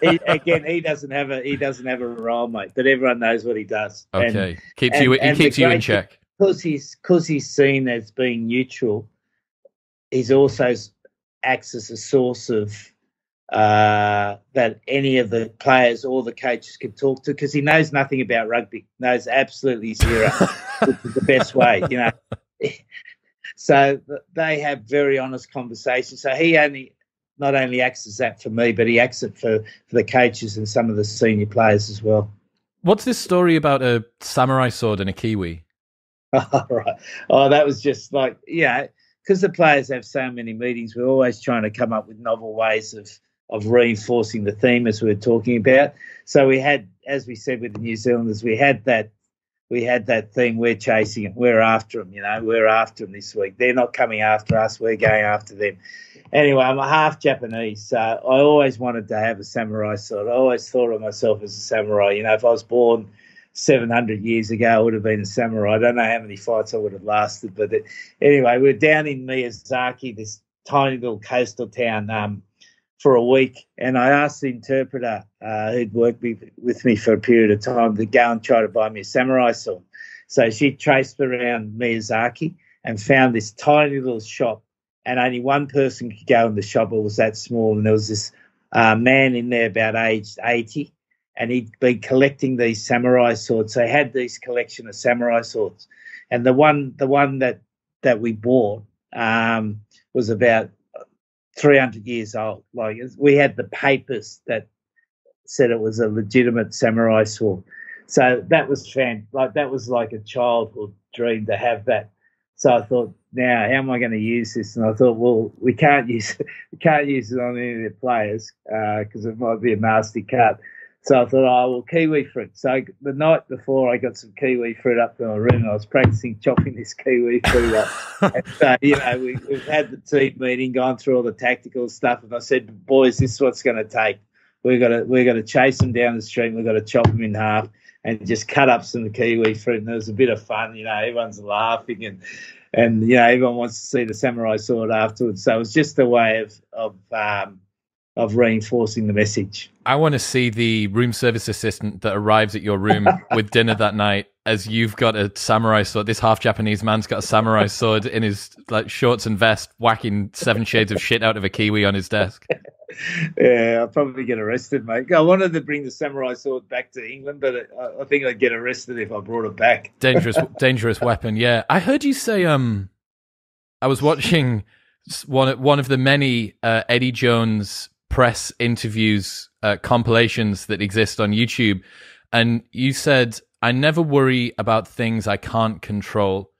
He doesn't have a role, mate, but everyone knows what he does. Okay, keeps you in check. Because he's seen as being neutral. He's also acts as a source of that any of the players or the coaches can talk to, because he knows nothing about rugby, knows absolutely zero, which is the best way, So they have very honest conversations. So he not only acts as that for me, but he acts it for the coaches and some of the senior players as well. What's this story about a samurai sword and a kiwi? Oh, right. Oh, that was just like, because the players have so many meetings, we're always trying to come up with novel ways of reinforcing the theme as we were talking about. So we had, as we said with the New Zealanders, we had that theme, we're chasing it, we're after them, we're after them this week. They're not coming after us, we're going after them. Anyway, I'm a half Japanese, so I always wanted to have a samurai sword. I always thought of myself as a samurai. If I was born 700 years ago, I would have been a samurai. I don't know how many fights I would have lasted. But anyway, we're down in Miyazaki, this tiny little coastal town, for a week. And I asked the interpreter who'd worked with me for a period of time to go and try to buy me a samurai sword. So she traced around Miyazaki and found this tiny little shop, and only one person could go in the shop. It was that small, and there was this man in there about aged 80, and he'd been collecting these samurai swords. So he had this collection of samurai swords, and the one that we bought was about 300 years old. Like, we had the papers that said it was a legitimate samurai sword. So that was that was like a childhood dream to have that. So I thought, now how am I going to use this? And I thought, well, we can't use it on any of the players because it might be a nasty cut. So I thought, oh, well, kiwi fruit. So the night before, I got some kiwi fruit up in my room, and I was practicing chopping this kiwi fruit up. And so, we've had the team meeting, gone through all the tactical stuff, and I said, boys, this is what's going to take. We're gonna chase them down the street. We've got to chop them in half and just cut up some kiwi fruit. And there was a bit of fun, everyone's laughing and everyone wants to see the samurai sword afterwards. So it was just a way of reinforcing the message. I want to see the room service assistant that arrives at your room with dinner that night as you've got a samurai sword. This half Japanese man's got a samurai sword in his shorts and vest, whacking 7 shades of shit out of a kiwi on his desk. Yeah, I'll probably get arrested, mate. I wanted to bring the samurai sword back to England, but I think I'd get arrested if I brought it back. Dangerous weapon. Yeah, I heard you say. I was watching one of the many Eddie Jones press interviews compilations that exist on YouTube, and you said, "I never worry about things I can't control."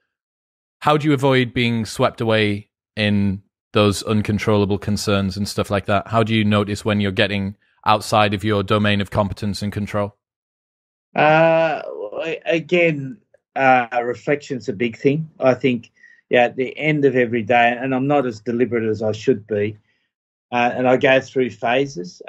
How do you avoid being swept away in those uncontrollable concerns and stuff like that? How do you notice when you're getting outside of your domain of competence and control? Again, reflection's a big thing. I think, at the end of every day, and I'm not as deliberate as I should be, and I go through phases,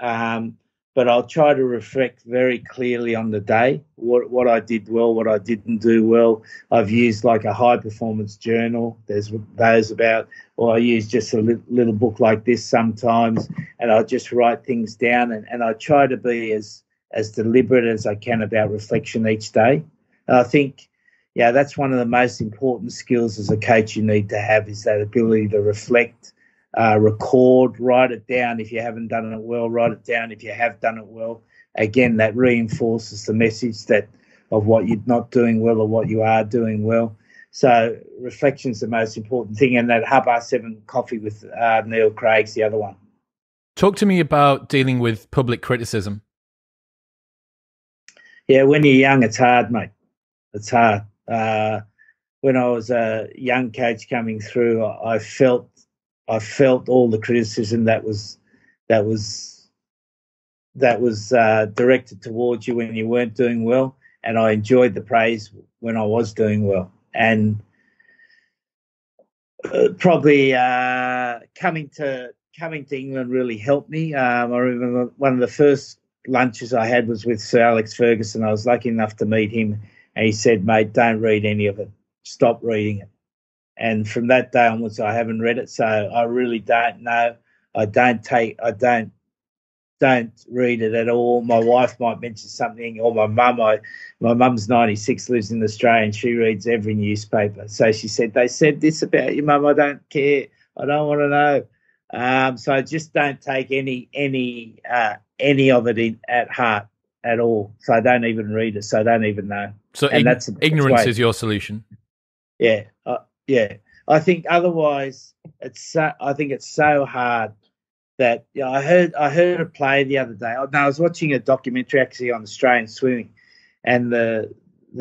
but I'll try to reflect very clearly on the day, what I did well, what I didn't do well. I've used like a high-performance journal. There's those about, or I use just a little book like this sometimes, and I just write things down, and I try to be as deliberate as I can about reflection each day. And I think, that's one of the most important skills as a coach you need to have, is that ability to reflect, record, write it down. If you haven't done it well, write it down. If you have done it well, again, that reinforces the message of what you're not doing well or what you are doing well. So reflection's the most important thing, and that 7 coffee with Neil Craig's the other one. Talk to me about dealing with public criticism. Yeah, when you're young, it's hard, mate. It's hard. When I was a young coach coming through, I felt all the criticism that was directed towards you when you weren't doing well, and I enjoyed the praise when I was doing well. And probably coming to England really helped me. I remember one of the first lunches I had was with Sir Alex Ferguson. I was lucky enough to meet him, and he said, "Mate, don't read any of it. Stop reading it." And from that day onwards, I haven't read it, so I really don't know. I don't read it at all. My wife might mention something, or my mum. My mum's 96, lives in Australia, and she reads every newspaper. So she said, "They said this about you, Mum. I don't care. I don't want to know." So I just don't take any of it at heart at all. So I don't even read it. So I don't even know. So ignorance is your solution. Yeah. Yeah, I think otherwise I think it's so hard that I heard a play the other day. I was watching a documentary actually on Australian swimming, and the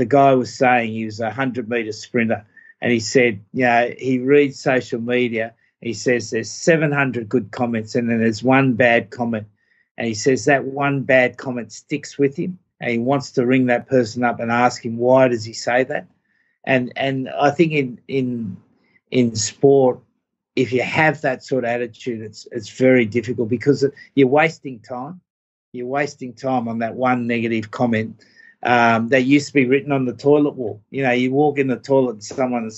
guy was saying he was a 100-metre sprinter, and he said, he reads social media. He says there's 700 good comments, and then there's one bad comment, and he says that one bad comment sticks with him, and he wants to ring that person up and ask him, why does he say that? And I think in sport, if you have that sort of attitude, it's very difficult, because you're wasting time. You're wasting time on that one negative comment that used to be written on the toilet wall. You walk in the toilet and someone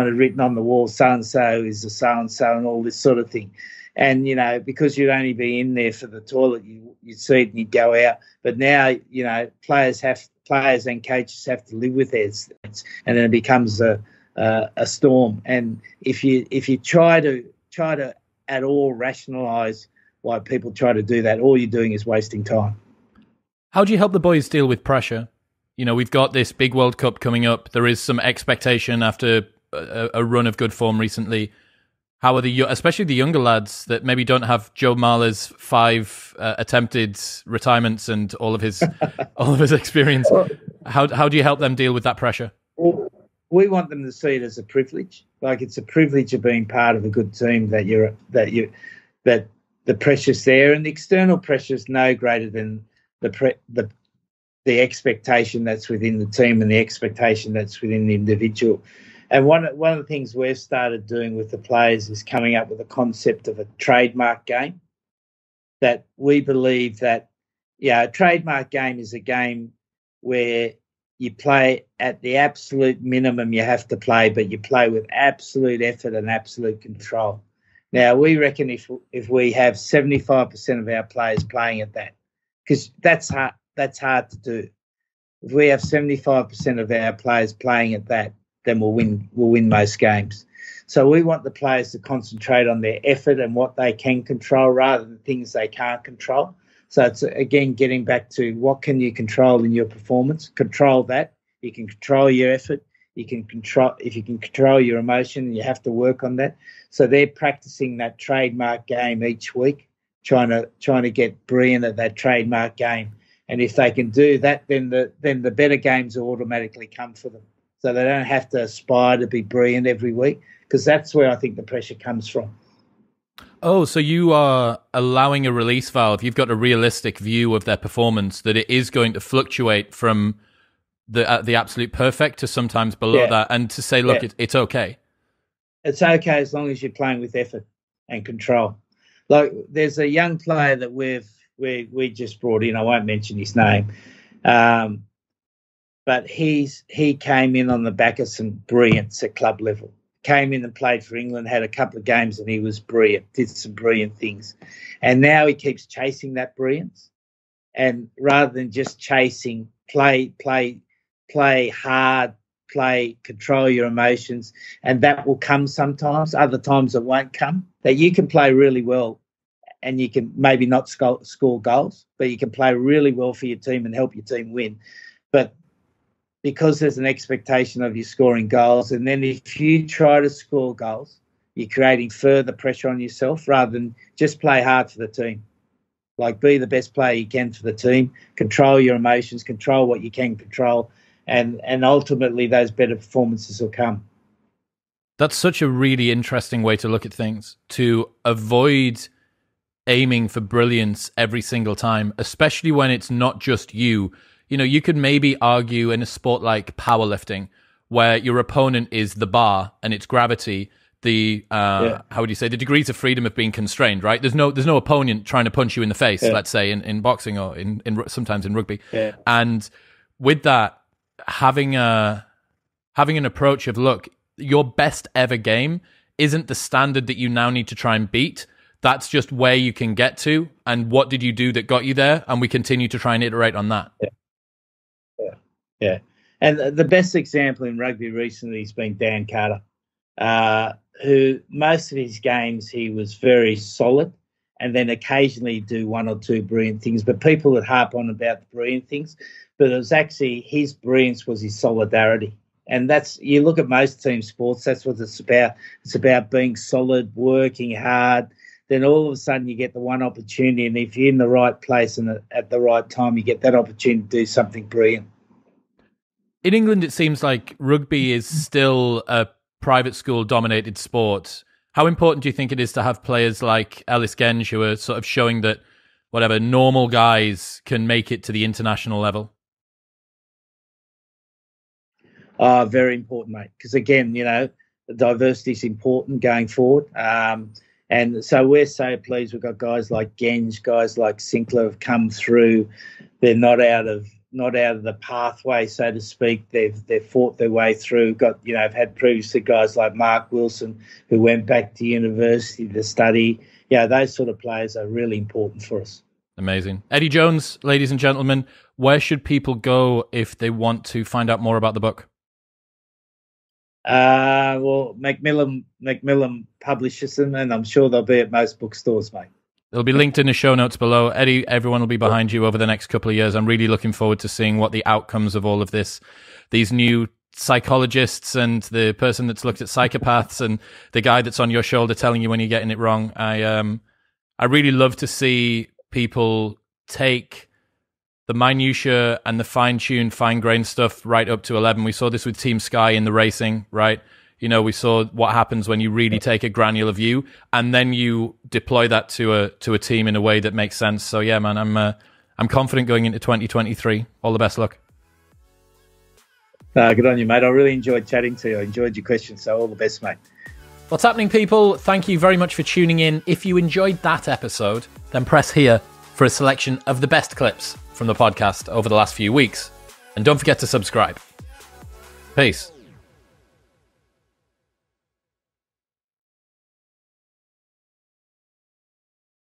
had written on the wall, so and so is a so and so, and all this sort of thing. And because you'd only be in there for the toilet, you'd see it and you'd go out. But now players and coaches have to live with their stats, and then it becomes a storm. And if you try to at all rationalise why people try to do that, all you're doing is wasting time. How do you help the boys deal with pressure? You know, we've got this big World Cup coming up. There is some expectation after a run of good form recently. How are especially the younger lads that maybe don't have Joe Marler's 5 attempted retirements and all of his experience? How do you help them deal with that pressure? Well, we want them to see it as a privilege. Like, it's a privilege of being part of a good team that the pressure's there, and the external pressure is no greater than the expectation that's within the team and the expectation that's within the individual. And one of the things we've started doing with the players is coming up with a concept of a trademark game. That we believe that, a trademark game is a game where you play at the absolute minimum you have to play, but you play with absolute effort and absolute control. Now, we reckon if we have 75% of our players playing at that, because that's hard to do. If we have 75% of our players playing at that, then we'll win most games. So we want the players to concentrate on their effort and what they can control rather than things they can't control. So it's, again, getting back to what can you control in your performance. Control that. You can control your effort. If you can control your emotion, you have to work on that. So they're practicing that trademark game each week, trying to get brilliant at that trademark game. And if they can do that, then the better games will automatically come for them. So they don't have to aspire to be brilliant every week, because that's where I think the pressure comes from. Oh, so you are allowing a release valve. You've got a realistic view of their performance, that it is going to fluctuate from the absolute perfect to sometimes below that, and to say, look, it's okay. It's okay as long as you're playing with effort and control. Like, there's a young player that we just brought in. I won't mention his name. But he came in on the back of some brilliance at club level. Came in and played for England, had a couple of games, and he was brilliant, did some brilliant things. And now he keeps chasing that brilliance. And rather than just chasing, play hard, control your emotions, and that will come sometimes. Other times it won't come. That you can play really well and you can maybe not score goals, but you can play really well for your team and help your team win. But because there's an expectation of you scoring goals, and then if you try to score goals, you're creating further pressure on yourself rather than just play hard for the team. Like, be the best player you can for the team, control your emotions, control what you can control, and ultimately those better performances will come. That's such a really interesting way to look at things, to avoid aiming for brilliance every single time, especially when it's not just you. You know, you could maybe argue in a sport like powerlifting, where your opponent is the bar and it's gravity, how would you say, the degrees of freedom of being constrained, right? There's no opponent trying to punch you in the face, let's say, in boxing or in sometimes in rugby. Yeah. And with that, having an approach of, look, your best ever game isn't the standard that you now need to try and beat. That's just where you can get to, and what did you do that got you there? And we continue to try and iterate on that. Yeah. And the best example in rugby recently has been Dan Carter, who most of his games he was very solid, and then occasionally do one or two brilliant things. But people would harp on about the brilliant things, but it was actually his brilliance was his solidarity. And you look at most team sports, that's what it's about. It's about being solid, working hard. Then all of a sudden you get the one opportunity, and if you're in the right place and at the right time, you get that opportunity to do something brilliant. In England, it seems like rugby is still a private school-dominated sport. How important do you think it is to have players like Ellis Genge, who are sort of showing that, normal guys can make it to the international level? Very important, mate. Because, again, the diversity is important going forward. And so we're so pleased we've got guys like Genge, guys like Sinclair have come through. They're not out of the pathway, so to speak. They've fought their way through. I've had previously guys like Mark Wilson who went back to university to study. Those sort of players are really important for us. Amazing. Eddie Jones, ladies and gentlemen, where should people go if they want to find out more about the book? Well, Macmillan publishes them, and I'm sure they'll be at most bookstores, mate. It'll be linked in the show notes below. Eddie, everyone will be behind you over the next couple of years. I'm really looking forward to seeing what the outcomes of all of these new psychologists and the person that's looked at psychopaths and the guy that's on your shoulder telling you when you're getting it wrong. I really love to see people take the minutiae and the fine-tuned, fine-grained stuff right up to 11. We saw this with Team Sky in the racing, right? You know, we saw what happens when you really take a granular view and then you deploy that to a team in a way that makes sense. So yeah, man, I'm confident going into 2023. All the best luck. Good on you, mate. I really enjoyed chatting to you. I enjoyed your questions. So all the best, mate. What's happening, people? Thank you very much for tuning in. If you enjoyed that episode, then press here for a selection of the best clips from the podcast over the last few weeks. And don't forget to subscribe. Peace.